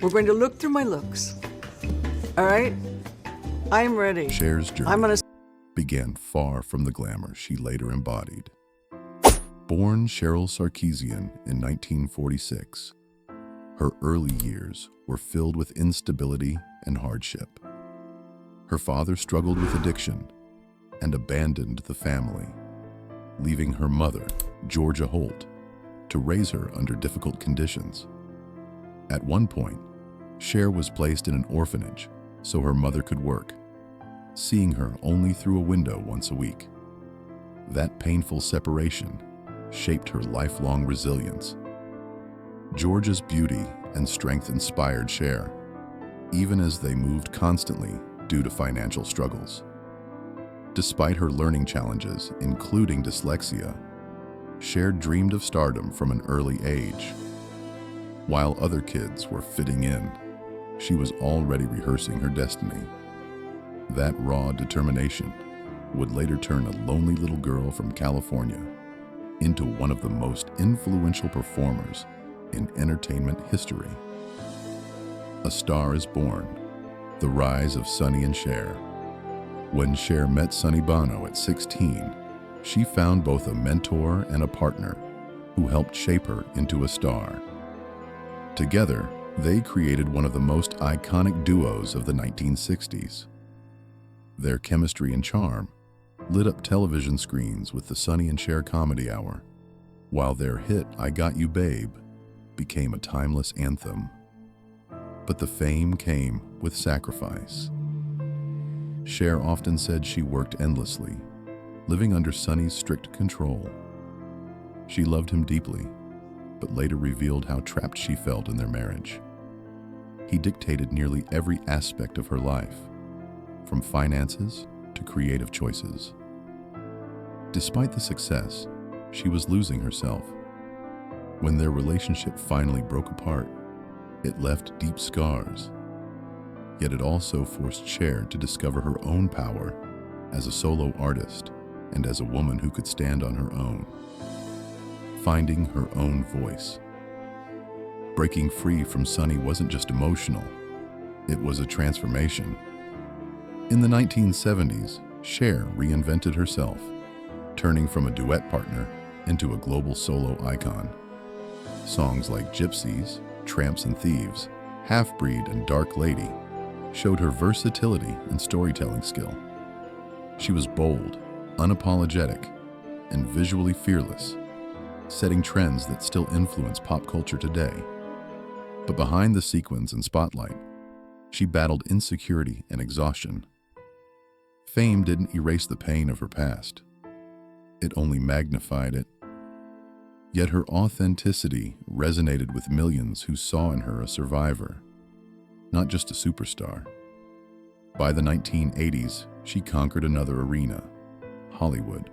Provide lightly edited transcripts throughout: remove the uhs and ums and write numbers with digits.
We're going to look through my looks. All right? I'm ready. Cher's journey I'm gonna... began far from the glamour she later embodied. Born Cheryl Sarkeesian in 1946, her early years were filled with instability and hardship. Her father struggled with addiction and abandoned the family, leaving her mother, Georgia Holt, to raise her under difficult conditions. At one point, Cher was placed in an orphanage so her mother could work, seeing her only through a window once a week. That painful separation shaped her lifelong resilience. Georgia's beauty and strength inspired Cher, even as they moved constantly due to financial struggles. Despite her learning challenges, including dyslexia, Cher dreamed of stardom from an early age. While other kids were fitting in, she was already rehearsing her destiny. That raw determination would later turn a lonely little girl from California into one of the most influential performers in entertainment history. A Star is Born, the rise of Sonny and Cher. When Cher met Sonny Bono at 16, she found both a mentor and a partner who helped shape her into a star. Together, they created one of the most iconic duos of the 1960s. Their chemistry and charm lit up television screens with the Sonny and Cher Comedy Hour, while their hit I Got You Babe became a timeless anthem. But the fame came with sacrifice. Cher often said she worked endlessly, living under Sonny's strict control. She loved him deeply, but later revealed how trapped she felt in their marriage. He dictated nearly every aspect of her life, from finances to creative choices. Despite the success, she was losing herself. When their relationship finally broke apart, it left deep scars. Yet it also forced Cher to discover her own power as a solo artist and as a woman who could stand on her own, finding her own voice. Breaking free from Sonny wasn't just emotional, it was a transformation. In the 1970s, Cher reinvented herself, turning from a duet partner into a global solo icon. Songs like Gypsies, Tramps and Thieves, Half-Breed, and Dark Lady showed her versatility and storytelling skill. She was bold, unapologetic, and visually fearless, setting trends that still influence pop culture today. But behind the sequins and spotlight, she battled insecurity and exhaustion. Fame didn't erase the pain of her past. It only magnified it. Yet her authenticity resonated with millions who saw in her a survivor, not just a superstar. By the 1980s, she conquered another arena, Hollywood,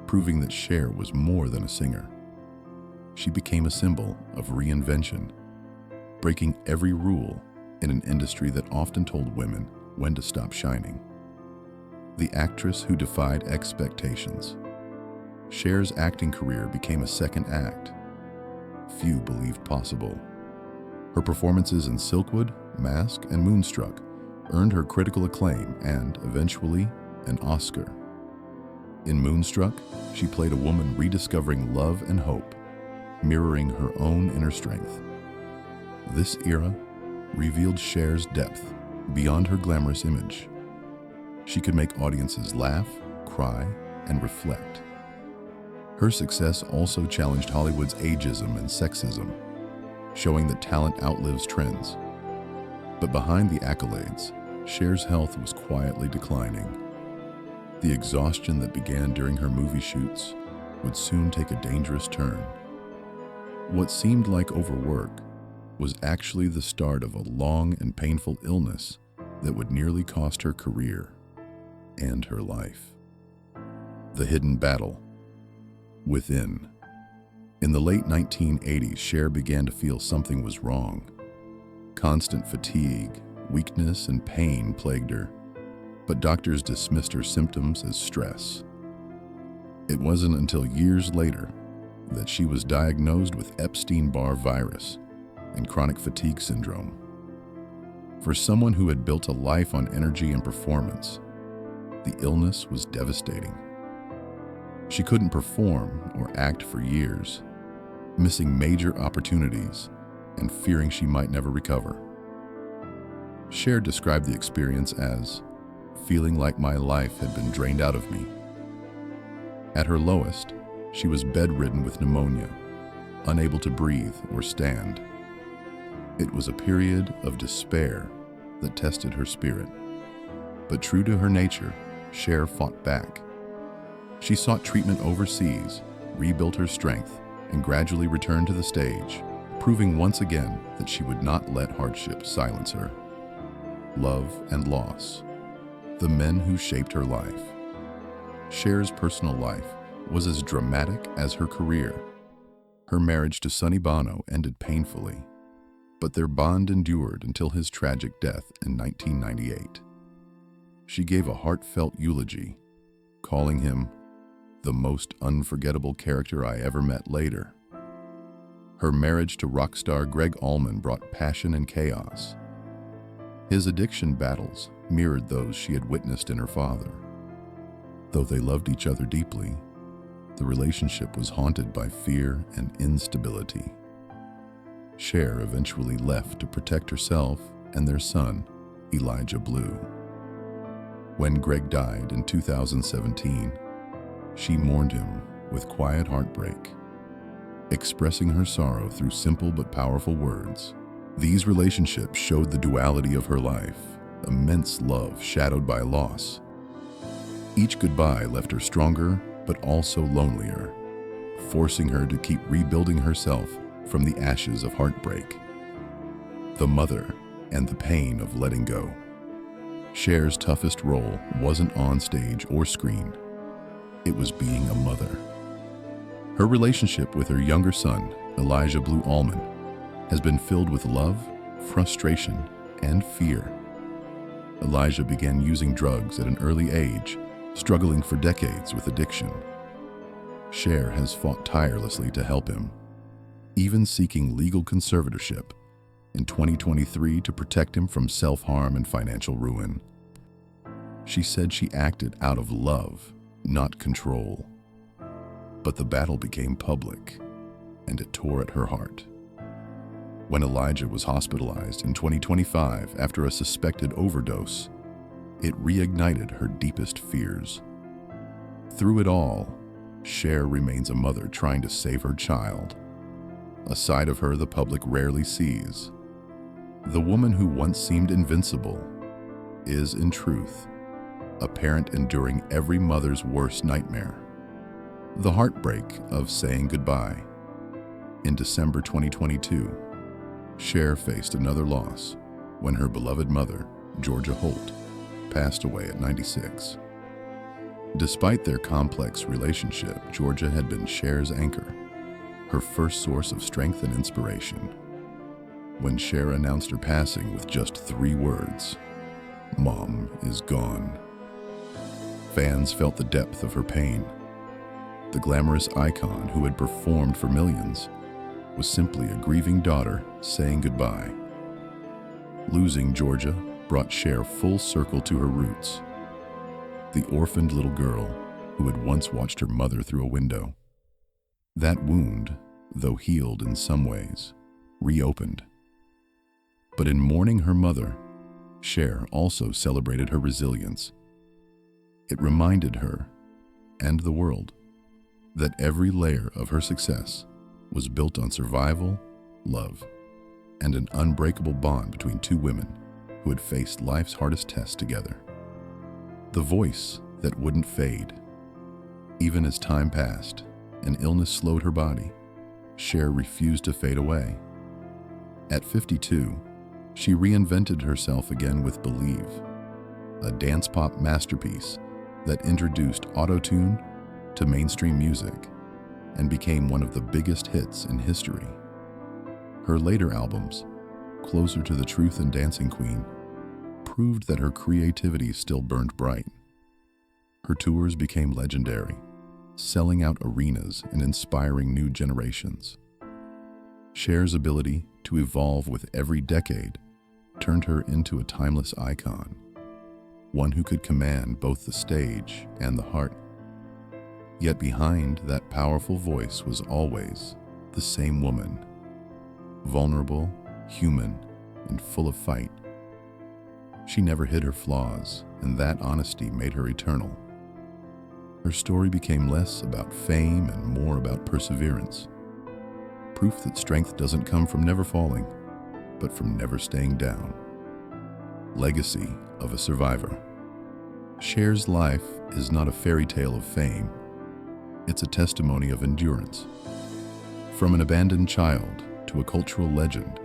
proving that Cher was more than a singer. She became a symbol of reinvention, breaking every rule in an industry that often told women when to stop shining. The actress who defied expectations. Cher's acting career became a second act few believed possible. Her performances in Silkwood, Mask, and Moonstruck earned her critical acclaim and, eventually, an Oscar. In Moonstruck, she played a woman rediscovering love and hope, mirroring her own inner strength. This era revealed Cher's depth beyond her glamorous image. She could make audiences laugh, cry, and reflect. Her success also challenged Hollywood's ageism and sexism, showing that talent outlives trends. But behind the accolades, Cher's health was quietly declining. The exhaustion that began during her movie shoots would soon take a dangerous turn. What seemed like overwork was actually the start of a long and painful illness that would nearly cost her career and her life. The hidden battle within. In the late 1980s, Cher began to feel something was wrong. Constant fatigue, weakness, and pain plagued her, but doctors dismissed her symptoms as stress. It wasn't until years later that she was diagnosed with Epstein-Barr virus, and chronic fatigue syndrome. For someone who had built a life on energy and performance, the illness was devastating. She couldn't perform or act for years, missing major opportunities and fearing she might never recover. Cher described the experience as feeling like my life had been drained out of me. At her lowest, she was bedridden with pneumonia, unable to breathe or stand. It was a period of despair that tested her spirit. But true to her nature, Cher fought back. She sought treatment overseas, rebuilt her strength, and gradually returned to the stage, proving once again that she would not let hardship silence her. Love and loss, the men who shaped her life. Cher's personal life was as dramatic as her career. Her marriage to Sonny Bono ended painfully, but their bond endured until his tragic death in 1998. She gave a heartfelt eulogy, calling him the most unforgettable character I ever met later. Her marriage to rock star Greg Allman brought passion and chaos. His addiction battles mirrored those she had witnessed in her father. Though they loved each other deeply, the relationship was haunted by fear and instability. Cher eventually left to protect herself and their son, Elijah Blue. When Greg died in 2017, she mourned him with quiet heartbreak, expressing her sorrow through simple but powerful words. These relationships showed the duality of her life, immense love shadowed by loss. Each goodbye left her stronger but also lonelier, forcing her to keep rebuilding herself from the ashes of heartbreak. The mother and the pain of letting go. Cher's toughest role wasn't on stage or screen. It was being a mother. Her relationship with her younger son, Elijah Blue Allman, has been filled with love, frustration, and fear. Elijah began using drugs at an early age, struggling for decades with addiction. Cher has fought tirelessly to help him, even seeking legal conservatorship in 2023 to protect him from self-harm and financial ruin. She said she acted out of love, not control. But the battle became public, and it tore at her heart. When Elijah was hospitalized in 2025 after a suspected overdose, it reignited her deepest fears. Through it all, Cher remains a mother trying to save her child, a side of her the public rarely sees. The woman who once seemed invincible is, in truth, a parent enduring every mother's worst nightmare. The heartbreak of saying goodbye. In December 2022, Cher faced another loss when her beloved mother, Georgia Holt, passed away at 96. Despite their complex relationship, Georgia had been Cher's anchor, her first source of strength and inspiration. When Cher announced her passing with just 3 words, "Mom is gone," fans felt the depth of her pain. The glamorous icon who had performed for millions was simply a grieving daughter saying goodbye. Losing Georgia brought Cher full circle to her roots, the orphaned little girl who had once watched her mother through a window. That wound, though healed in some ways, reopened. But in mourning her mother, Cher also celebrated her resilience. It reminded her, and the world, that every layer of her success was built on survival, love, and an unbreakable bond between 2 women who had faced life's hardest tests together. The voice that wouldn't fade. Even as time passed and illness slowed her body, Cher refused to fade away. At 52, she reinvented herself again with Believe, a dance pop masterpiece that introduced auto-tune to mainstream music and became one of the biggest hits in history. Her later albums, Closer to the Truth and Dancing Queen, proved that her creativity still burned bright. Her tours became legendary, selling out arenas and inspiring new generations. Cher's ability to evolve with every decade turned her into a timeless icon, one who could command both the stage and the heart. Yet behind that powerful voice was always the same woman, vulnerable, human, and full of fight. She never hid her flaws, and that honesty made her eternal. Her story became less about fame and more about perseverance, proof that strength doesn't come from never falling, but from never staying down. Legacy of a survivor. Cher's life is not a fairy tale of fame. It's a testimony of endurance. From an abandoned child to a cultural legend,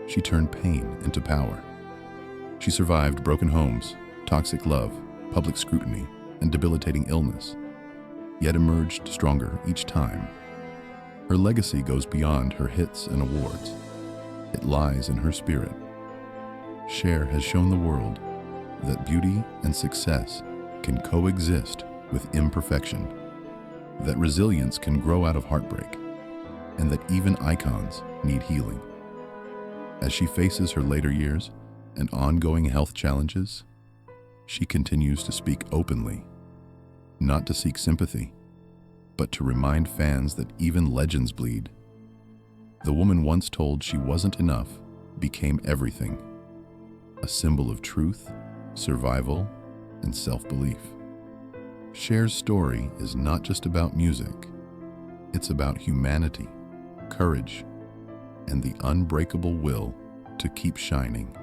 she turned pain into power. She survived broken homes, toxic love, public scrutiny, and debilitating illness, yet emerged stronger each time. Her legacy goes beyond her hits and awards. It lies in her spirit. Cher has shown the world that beauty and success can coexist with imperfection, that resilience can grow out of heartbreak, and that even icons need healing. As she faces her later years and ongoing health challenges, she continues to speak openly, not to seek sympathy, but to remind fans that even legends bleed. The woman once told she wasn't enough became everything, a symbol of truth, survival, and self-belief. Cher's story is not just about music. It's about humanity, courage, and the unbreakable will to keep shining.